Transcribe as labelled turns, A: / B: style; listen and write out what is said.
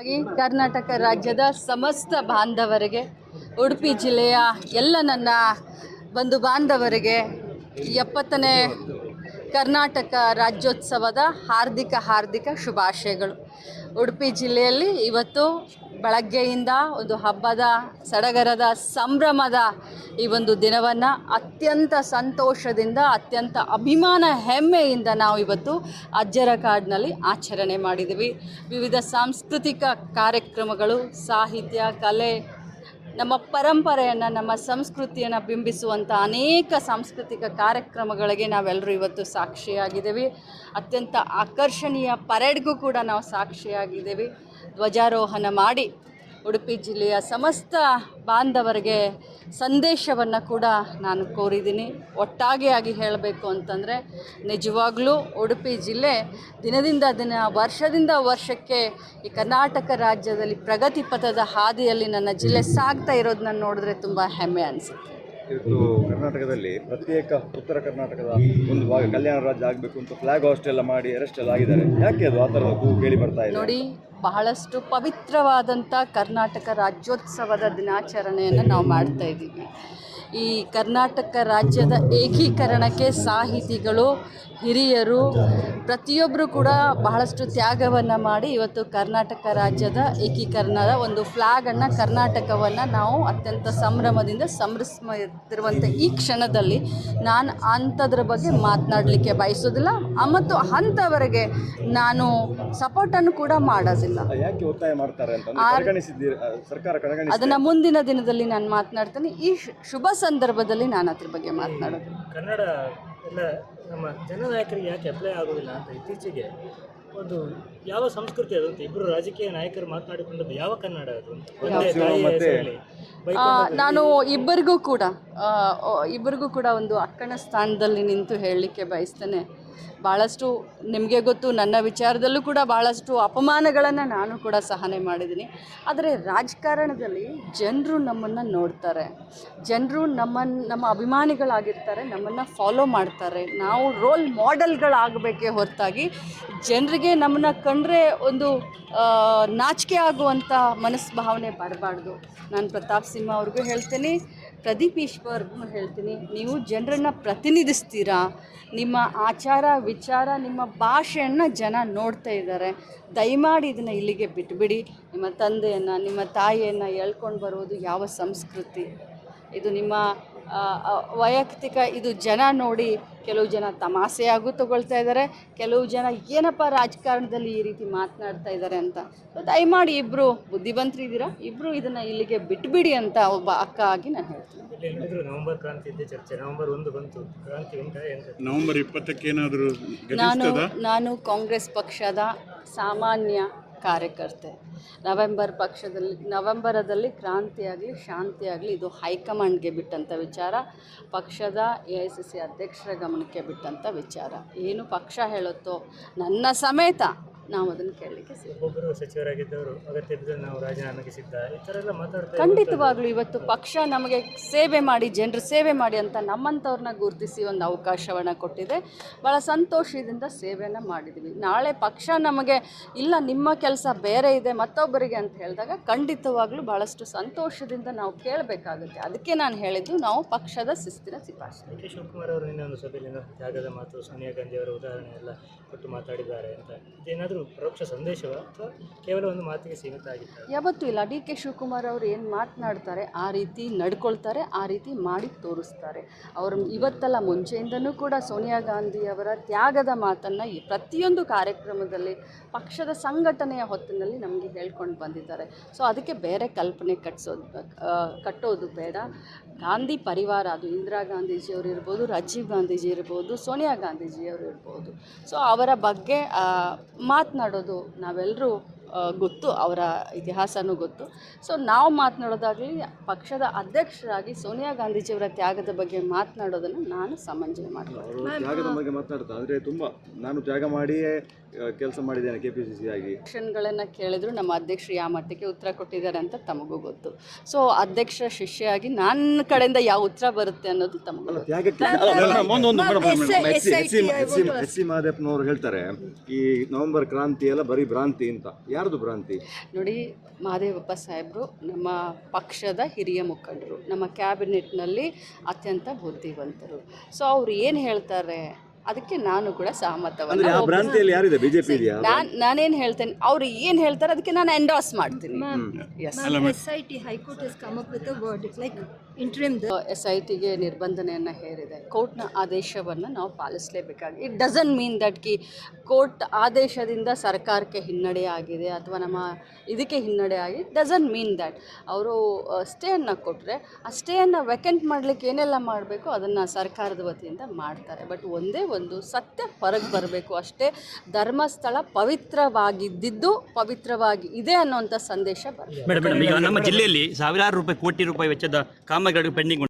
A: ಹಾಗೆ ಕರ್ನಾಟಕ ರಾಜ್ಯದ ಸಮಸ್ತ ಬಾಂಧವರಿಗೆ, ಉಡುಪಿ ಜಿಲ್ಲೆಯ ಎಲ್ಲ ನನ್ನ ಬಂಧು ಬಾಂಧವರಿಗೆ 70ನೇ ಕರ್ನಾಟಕ ರಾಜ್ಯೋತ್ಸವದ ಹಾರ್ದಿಕ ಶುಭಾಶಯಗಳು. ಉಡುಪಿ ಜಿಲ್ಲೆಯಲ್ಲಿ ಇವತ್ತು ಬೆಳಗ್ಗೆಯಿಂದ ಒಂದು ಹಬ್ಬದ ಸಡಗರದ ಸಂಭ್ರಮದ ಈ ಒಂದು ದಿನವನ್ನು ಅತ್ಯಂತ ಸಂತೋಷದಿಂದ, ಅತ್ಯಂತ ಅಭಿಮಾನ ಹೆಮ್ಮೆಯಿಂದ ನಾವು ಇವತ್ತು ಅಜ್ಜರ ಕಾಡಿನಲ್ಲಿ ಆಚರಣೆ ಮಾಡಿದ್ದೀವಿ. ವಿವಿಧ ಸಾಂಸ್ಕೃತಿಕ ಕಾರ್ಯಕ್ರಮಗಳು, ಸಾಹಿತ್ಯ, ಕಲೆ, ನಮ್ಮ ಪರಂಪರೆಯನ್ನು, ನಮ್ಮ ಸಂಸ್ಕೃತಿಯನ್ನು ಬಿಂಬಿಸುವಂಥ ಅನೇಕ ಸಾಂಸ್ಕೃತಿಕ ಕಾರ್ಯಕ್ರಮಗಳಿಗೆ ನಾವೆಲ್ಲರೂ ಇವತ್ತು ಸಾಕ್ಷಿಯಾಗಿದ್ದೀವಿ. ಅತ್ಯಂತ ಆಕರ್ಷಣೀಯ ಪರೇಡ್ಗೂ ಕೂಡ ನಾವು ಸಾಕ್ಷಿಯಾಗಿದ್ದೀವಿ. ಧ್ವಜಾರೋಹಣ ಮಾಡಿ ಉಡುಪಿ ಜಿಲ್ಲೆಯ ಸಮಸ್ತ ಬಾಂಧವರಿಗೆ ಸಂದೇಶವನ್ನು ಕೂಡ ನಾನು ಕೋರಿದ್ದೀನಿ. ಒಟ್ಟಾಗಿಯಾಗಿ ಹೇಳಬೇಕು ಅಂತಂದರೆ, ನಿಜವಾಗ್ಲೂ ಉಡುಪಿ ಜಿಲ್ಲೆ ದಿನದಿಂದ ದಿನ, ವರ್ಷದಿಂದ ವರ್ಷಕ್ಕೆ ಈ ಕರ್ನಾಟಕ ರಾಜ್ಯದಲ್ಲಿ ಪ್ರಗತಿ ಪಥದ ಹಾದಿಯಲ್ಲಿ ನನ್ನ ಜಿಲ್ಲೆ ಸಾಗ್ತಾ ಇರೋದನ್ನ ನೋಡಿದ್ರೆ ತುಂಬ ಹೆಮ್ಮೆ ಅನಿಸುತ್ತೆ.
B: ಇವತ್ತು ಕರ್ನಾಟಕದಲ್ಲಿ ಪ್ರತ್ಯೇಕ ಉತ್ತರ ಕರ್ನಾಟಕದ ಒಂದು ಭಾಗ ಕಲ್ಯಾಣ ರಾಜ್ಯ ಆಗಬೇಕು ಅಂತ ಫ್ಲಾಗ್ ಹಾಸ್ಟ್ ಎಲ್ಲ ಮಾಡಿ ಅರೆಸ್ಟ್ ಎಲ್ಲ ಆಗಿದ್ದಾರೆ. ಯಾಕೆ ಅದು ಆ ಥರದ ಕೂಗು ಕೇಳಿ ಬರ್ತಾ ಇದೆ?
A: ನೋಡಿ, ಬಹಳಷ್ಟು ಪವಿತ್ರವಾದಂಥ ಕರ್ನಾಟಕ ರಾಜ್ಯೋತ್ಸವದ ದಿನಾಚರಣೆಯನ್ನು ನಾವು ಮಾಡ್ತಾ ಇದ್ದೀವಿ. ಈ ಕರ್ನಾಟಕ ರಾಜ್ಯದ ಏಕೀಕರಣಕ್ಕೆ ಸಾಹಿತಿಗಳು, ಹಿರಿಯರು ಪ್ರತಿಯೊಬ್ಬರು ಕೂಡ ಬಹಳಷ್ಟು ತ್ಯಾಗವನ್ನು ಮಾಡಿ ಇವತ್ತು ಕರ್ನಾಟಕ ರಾಜ್ಯದ ಏಕೀಕರಣದ ಒಂದು ಫ್ಲ್ಯಾಗನ್ನು, ಕರ್ನಾಟಕವನ್ನು ನಾವು ಅತ್ಯಂತ ಸಂಭ್ರಮದಿಂದ ಸಂಭ್ರಮಿಸುತ್ತಿರುವಂಥ ಈ ಕ್ಷಣದಲ್ಲಿ ನಾನು ಅಂಥದ್ರ ಬಗ್ಗೆ ಮಾತನಾಡಲಿಕ್ಕೆ ಬಯಸೋದಿಲ್ಲ ಮತ್ತು ಅಂಥವರೆಗೆ ನಾನು ಸಪೋರ್ಟನ್ನು ಕೂಡ ಮಾಡೋದಿಲ್ಲ.
B: ಯಾಕೆ ಒತ್ತಾಯ ಮಾಡ್ತಾರೆ ಅಂತ ಸರ್ಕಾರ ಕಡೆಗಣಿಸಿದೆ.
A: ಅದನ್ನು ಮುಂದಿನ ದಿನದಲ್ಲಿ ನಾನು ಮಾತನಾಡ್ತೀನಿ. ಈ ಶುಭ ಸಂದರ್ಭದಲ್ಲಿ ನಾನು ಅದ್ರ ಬಗ್ಗೆ ಮಾತನಾಡೋದು.
C: ಕನ್ನಡ ಎಲ್ಲ ನಮ್ಮ ಜನನಾಯಕರಿಗೆ ಯಾಕೆ ಅಪ್ಲೈ ಆಗೋದಿಲ್ಲ ಅಂತ ಇತ್ತೀಚೆಗೆ ಒಂದು ಯಾವ ಸಂಸ್ಕೃತಿ ಅದು ಅಂತ ಇಬ್ಬರು ರಾಜಕೀಯ ನಾಯಕರು ಮಾತನಾಡಿಕೊಂಡದ್ದು ಯಾವ ಕನ್ನಡ ಅದು?
A: ನಾನು ಇಬ್ಬರಿಗೂ ಕೂಡ ಒಂದು ಅಕ್ಕನ ಸ್ಥಾನದಲ್ಲಿ ನಿಂತು ಹೇಳಲಿಕ್ಕೆ ಬಯಸ್ತೇನೆ. ಭಾಳಷ್ಟು ನಿಮಗೆ ಗೊತ್ತು, ನನ್ನ ವಿಚಾರದಲ್ಲೂ ಕೂಡ ಭಾಳಷ್ಟು ಅಪಮಾನಗಳನ್ನು ನಾನು ಕೂಡ ಸಹನೆ ಮಾಡಿದ್ದೀನಿ. ಆದರೆ ರಾಜಕಾರಣದಲ್ಲಿ ಜನರು ನಮ್ಮನ್ನು ನೋಡ್ತಾರೆ, ಜನರು ನಮ್ಮ ಅಭಿಮಾನಿಗಳಾಗಿರ್ತಾರೆ, ನಮ್ಮನ್ನು ಫಾಲೋ ಮಾಡ್ತಾರೆ. ನಾವು ರೋಲ್ ಮಾಡೆಲ್ಗಳಾಗಬೇಕೇ ಹೊರತಾಗಿ ಜನರಿಗೆ ನಮ್ಮನ್ನು ಕಂಡ್ರೆ ಒಂದು ನಾಚಿಕೆ ಆಗುವಂಥ ಮನಸ್ಭಾವನೆ ಬರಬಾರ್ದು. ನಾನು ಪ್ರತಾಪ್ ಸಿಂಹ ಅವ್ರಿಗೂ ಹೇಳ್ತೀನಿ, ಪ್ರದೀಪ್ ಈಶ್ವರ್ಗೂ ಹೇಳ್ತೀನಿ, ನೀವು ಜನರನ್ನು ಪ್ರತಿನಿಧಿಸ್ತೀರಾ. ನಿಮ್ಮ ಆಚಾರ ವಿಚಾರ, ನಿಮ್ಮ ಭಾಷೆಯನ್ನು ಜನ ನೋಡ್ತಾ ಇದ್ದಾರೆ. ದಯಮಾಡಿ ಇದನ್ನು ಇಲ್ಲಿಗೆ ಬಿಟ್ಟುಬಿಡಿ. ನಿಮ್ಮ ತಂದೆಯನ್ನು, ನಿಮ್ಮ ತಾಯಿಯನ್ನು ಎಳ್ಕೊಂಡು ಬರೋದು ಯಾವ ಸಂಸ್ಕೃತಿ ಇದು? ನಿಮ್ಮ ವೈಯಕ್ತಿಕ ಇದು ಜನ ನೋಡಿ ಕೆಲವು ಜನ ತಮಾಷೆಯಾಗೂ ತಗೊಳ್ತಾ ಇದ್ದಾರೆ, ಕೆಲವು ಜನ ಏನಪ್ಪ ರಾಜಕಾರಣದಲ್ಲಿ ಈ ರೀತಿ ಮಾತನಾಡ್ತಾ ಇದ್ದಾರೆ ಅಂತ. ದಯಮಾಡಿ ಇಬ್ಬರು ಬುದ್ಧಿವಂತರಿದ್ದೀರಾ, ಇಬ್ಬರು ಇದನ್ನು ಇಲ್ಲಿಗೆ ಬಿಟ್ಬಿಡಿ ಅಂತ ಒಬ್ಬ ಅಕ್ಕ ಆಗಿ ನಾನು ಹೇಳ್ತೀನಿ.
C: ನವೆಂಬರ್ ಕ್ರಾಂತಿ ಇದ್ದೇ ಚರ್ಚೆ, ನವೆಂಬರ್ 1 ಬಂತು, ಕ್ರಾಂತಿ ಉಂಟಾ?
B: ನವೆಂಬರ್ 20ಕ್ಕೆ ಏನಾದರೂ
A: ನಾನು ಕಾಂಗ್ರೆಸ್ ಪಕ್ಷದ ಸಾಮಾನ್ಯ ಕಾರ್ಯಕರ್ತೆ. ನವೆಂಬರದಲ್ಲಿ ಕ್ರಾಂತಿಯಾಗಲಿ ಶಾಂತಿಯಾಗಲಿ ಇದು ಹೈಕಮಾಂಡ್ಗೆ ಬಿಟ್ಟಂಥ ವಿಚಾರ, ಪಕ್ಷದ AICC ಅಧ್ಯಕ್ಷರ ಗಮನಕ್ಕೆ ಬಿಟ್ಟಂಥ ವಿಚಾರ. ಏನು ಪಕ್ಷ ಹೇಳುತ್ತೋ ನನ್ನ ಸಮೇತ ನಾವು ಅದನ್ನು ಕೇಳಲಿಕ್ಕೆ
C: ಒಬ್ಬೊಬ್ಬರು ಸಚಿವರಾಗಿದ್ದವರು ಅಗತ್ಯ ಇದ್ದರೆ ನಾವು ರಾಜೀನಾಮೆಗೆ ಸಿದ್ಧ, ಈ ಥರ ಎಲ್ಲ ಮಾತಾಡ್ತಾರೆ.
A: ಖಂಡಿತವಾಗ್ಲೂ ಇವತ್ತು ಪಕ್ಷ ನಮಗೆ ಸೇವೆ ಮಾಡಿ, ಜನರು ಸೇವೆ ಮಾಡಿ ಅಂತ ನಮ್ಮಂಥವ್ರನ್ನ ಗುರುತಿಸಿ ಒಂದು ಅವಕಾಶವನ್ನು ಕೊಟ್ಟಿದೆ. ಭಾಳ ಸಂತೋಷದಿಂದ ಸೇವೆಯನ್ನು ಮಾಡಿದ್ದೀವಿ. ನಾಳೆ ಪಕ್ಷ ನಮಗೆ ಇಲ್ಲ, ನಿಮ್ಮ ಕೆಲಸ ಬೇರೆ ಇದೆ ಮತ್ತೊಬ್ಬರಿಗೆ ಅಂತ ಹೇಳಿದಾಗ ಖಂಡಿತವಾಗ್ಲೂ ಭಾಳಷ್ಟು ಸಂತೋಷದಿಂದ ನಾವು ಕೇಳಬೇಕಾಗುತ್ತೆ. ಅದಕ್ಕೆ ನಾನು ಹೇಳಿದ್ದು, ನಾವು ಪಕ್ಷದ ಶಿಸ್ತಿನ ಸಿಪಾಯಿಸಿ.
C: DK ಶಿವಕುಮಾರ್ ಅವರು ನಿನ್ನೆ ಒಂದು ಸಭೆಯಲ್ಲಿ ತ್ಯಾಗದ ಮಾತು, ಸೋನಿಯಾ ಗಾಂಧಿ ಅವರ ಉದಾಹರಣೆ ಎಲ್ಲ ಕೊಟ್ಟು ಮಾತಾಡಿದ್ದಾರೆ ಅಂತ. ಇದೇನಾದರೂ ಪರೋಕ್ಷ ಸಂದೇಶವ ಅಥವಾ ಕೇವಲ ಒಂದು ಮಾತಿಗೆ ಸೀಮಿತ ಆಗಿತ್ತು?
A: ಯಾವತ್ತೂ ಇಲ್ಲ. DK ಶಿವಕುಮಾರ್ ಅವರು ಏನು ಮಾತನಾಡ್ತಾರೆ ಆ ರೀತಿ ನಡ್ಕೊಳ್ತಾರೆ, ಆ ರೀತಿ ಮಾಡಿ ತೋರಿಸ್ತಾರೆ. ಅವರು ಇವತ್ತಲ್ಲ, ಮುಂಚೆಯಿಂದನೂ ಕೂಡ ಸೋನಿಯಾ ಗಾಂಧಿ ಅವರ ತ್ಯಾಗದ ಮಾತನ್ನು ಪ್ರತಿಯೊಂದು ಕಾರ್ಯಕ್ರಮದಲ್ಲಿ ಪಕ್ಷದ ಸಂಘಟನೆಯ ಹೊತ್ತಿನಲ್ಲಿ ನಮಗೆ ಹೇಳ್ಕೊಂಡು ಬಂದಿದ್ದಾರೆ. ಸೊ ಅದಕ್ಕೆ ಬೇರೆ ಕಲ್ಪನೆ ಕಟ್ಟೋದು ಬೇಡ. ಗಾಂಧಿ ಪರಿವಾರ, ಅದು ಇಂದಿರಾ ಗಾಂಧೀಜಿಯವರು ಇರ್ಬೋದು, ರಾಜೀವ್ ಗಾಂಧೀಜಿ ಇರ್ಬೋದು, ಸೋನಿಯಾ ಗಾಂಧೀಜಿಯವರು ಇರ್ಬೋದು. ಸೊ ಅವರ ಬಗ್ಗೆ ಮಾತನಾಡೋದು ನಾವೆಲ್ಲರೂ ಗೊತ್ತು, ಅವರ ಇತಿಹಾಸನೂ ಗೊತ್ತು. ಸೊ ನಾವು ಮಾತನಾಡೋದಾಗಲಿ, ಪಕ್ಷದ ಅಧ್ಯಕ್ಷರಾಗಿ ಸೋನಿಯಾ ಗಾಂಧೀಜಿಯವರ ತ್ಯಾಗದ ಬಗ್ಗೆ ಮಾತನಾಡೋದನ್ನು ನಾನು ಸಮಂಜನೆ ಮಾಡ್ತೀನಿ.
B: ತ್ಯಾಗದ ಬಗ್ಗೆ ಮಾತನಾಡ್ತಾ ಆದರೆ ತುಂಬ ನಾನು ತ್ಯಾಗ ಮಾಡಿಯೇ ಕೆಲಸ ಮಾಡಿದ್ದೇನೆ KPCC ಆಗಿ.
A: ಕ್ವಶನ್ಗಳನ್ನು ಕೇಳಿದ್ರು ನಮ್ಮ ಅಧ್ಯಕ್ಷರು ಯಾವ ಮಟ್ಟಿಗೆ ಉತ್ತರ ಕೊಟ್ಟಿದ್ದಾರೆ ಅಂತ ತಮಗೂ ಗೊತ್ತು. ಸೊ ಅಧ್ಯಕ್ಷರ ಶಿಷ್ಯಾಗಿ ನನ್ನ ಕಡೆಯಿಂದ ಯಾವ ಉತ್ತರ ಬರುತ್ತೆ ಅನ್ನೋದು ತಮಗೂ
B: ಅಲ್ಲ,
A: ಗೊತ್ತು.
B: ತ್ಯಾಗಕ್ಕೆ ಎಸ್ ಸಿ ಮಹದೇವಪ್ಪನವರು ಹೇಳ್ತಾರೆ ಈ ನವೆಂಬರ್ ಕ್ರಾಂತಿ ಎಲ್ಲ ಬರೀ ಭ್ರಾಂತಿ ಅಂತ. ಯಾರ್ದು ಭ್ರಾಂತಿ?
A: ನೋಡಿ, ಮಹದೇವಪ್ಪ ಸಾಹೇಬರು ನಮ್ಮ ಪಕ್ಷದ ಹಿರಿಯ ಮುಖಂಡರು, ನಮ್ಮ ಕ್ಯಾಬಿನೆಟ್ನಲ್ಲಿ ಅತ್ಯಂತ ಬುದ್ಧಿವಂತರು. ಸೊ ಅವ್ರು ಏನು ಹೇಳ್ತಾರೆ ಅದಕ್ಕೆ ನಾನು ಕೂಡ
B: ಅಂದ್ರೆ
A: ಸಹಮತವನ್ನು
B: ಆ ಭ್ರಾಂತಿಯಲ್ಲಿ ಯಾರಿದೆ? ಬಿಜೆಪಿ ಇದೆಯಾ?
A: ನಾನೇನು ಹೇಳ್ತೇನೆ, ಅವ್ರು ಏನು ಹೇಳ್ತಾರೆ ಅದಕ್ಕೆ ನಾನು ಎಂಡೋರ್ಸ್ ಮಾಡ್ತೀನಿ. Yes,
D: SIT High Court has come up with a verdict like interim.
A: SITಗೆ ನಿರ್ಬಂಧನೆಯನ್ನು ಹೇರಿದೆ. ಕೋರ್ಟ್ನ ಆದೇಶವನ್ನು ನಾವು ಪಾಲಿಸಲೇಬೇಕಾಗಿದೆ. ಇಟ್ ಡಸಂಟ್ ಮೀನ್ ದಟ್ ಕಿ ಕೋರ್ಟ್ ಆದೇಶದಿಂದ ಸರ್ಕಾರಕ್ಕೆ ಹಿನ್ನಡೆ ಆಗಿದೆ ಅಥವಾ ನಮ್ಮ ಇದಕ್ಕೆ ಹಿನ್ನಡೆ ಆಗಿ ಡಸಂಟ್ ಮೀನ್ ದ್ಯಾಟ್. ಅವರು ಸ್ಟೇಯನ್ನು ಕೊಟ್ಟರೆ ಆ ಸ್ಟೇಯನ್ನು ವೆಕೆಂಟ್ ಮಾಡಲಿಕ್ಕೆ ಏನೆಲ್ಲ ಮಾಡಬೇಕು ಅದನ್ನು ಸರ್ಕಾರದ ವತಿಯಿಂದ ಮಾಡ್ತಾರೆ. ಬಟ್ ಒಂದೇ ಒಂದು ಸತ್ಯ ಹೊರಗೆ ಬರಬೇಕು ಅಷ್ಟೇ. ಧರ್ಮಸ್ಥಳ ಪವಿತ್ರವಾಗಿದ್ದು ಪವಿತ್ರವಾಗಿ ಇದೆ ಅನ್ನೋಂಥ ಸಂದೇಶ ಬರಬೇಕು.
E: ಮೇಡಮ್, ಈಗ ನಮ್ಮ ಜಿಲ್ಲೆಯಲ್ಲಿ ಸಾವಿರಾರು ಕೋಟಿ ರೂಪಾಯಿ ವೆಚ್ಚದ ಕಾಮಗಾರಿ ಪೆಂಡಿಂಗ್